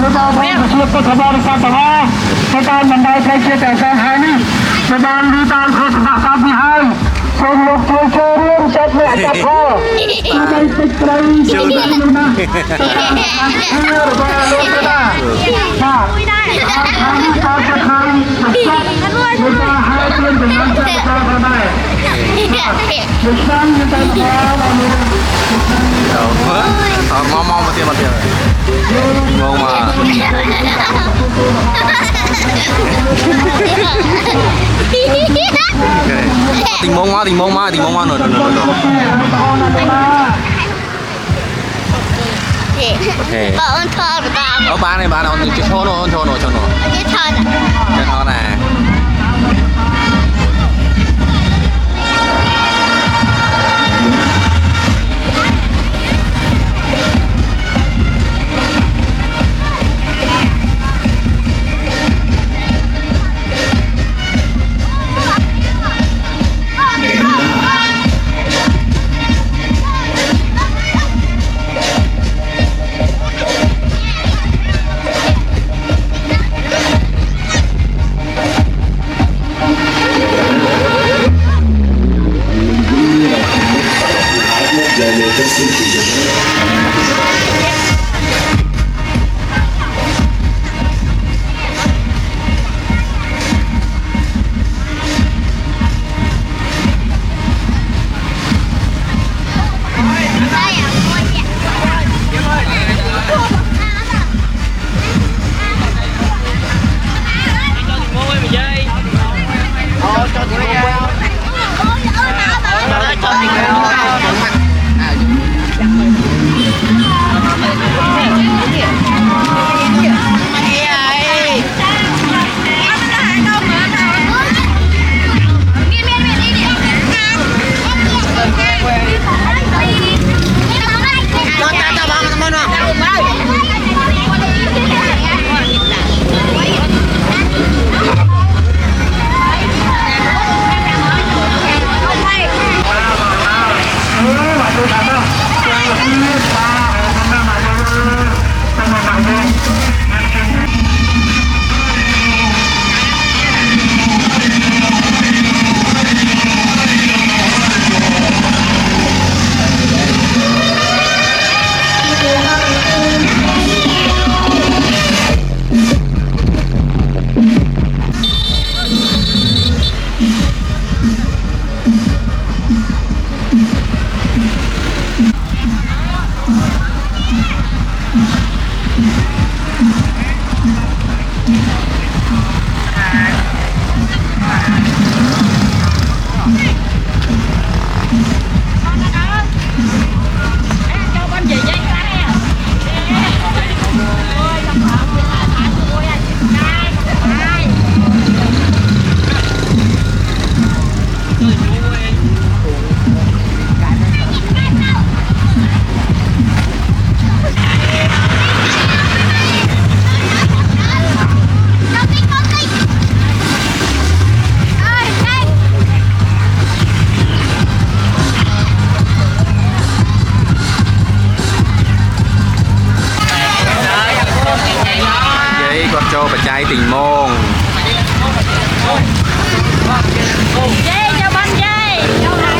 người ta thấy việc của các bạn sao đó các bạn mình đây thấy chưa tại sao hay nhỉ các bạn đi tam khởi sự sao bị hay xong lúc chơi riêng chết mẹ chết kho chúng ta tích cây chơi luôn na rồi qua luôn cái đó ha hai ta sẽ khai người ta hai tiền của nó sẽ ra vào đây được sang người ta ra vào mau mau mà tiền ngon mà tình mông má rồi Bọn thơ của ta. ở ba này cái cho nó Cái thơ này. cho nó nè cho bà trai tình môn Dê cho bánh dê.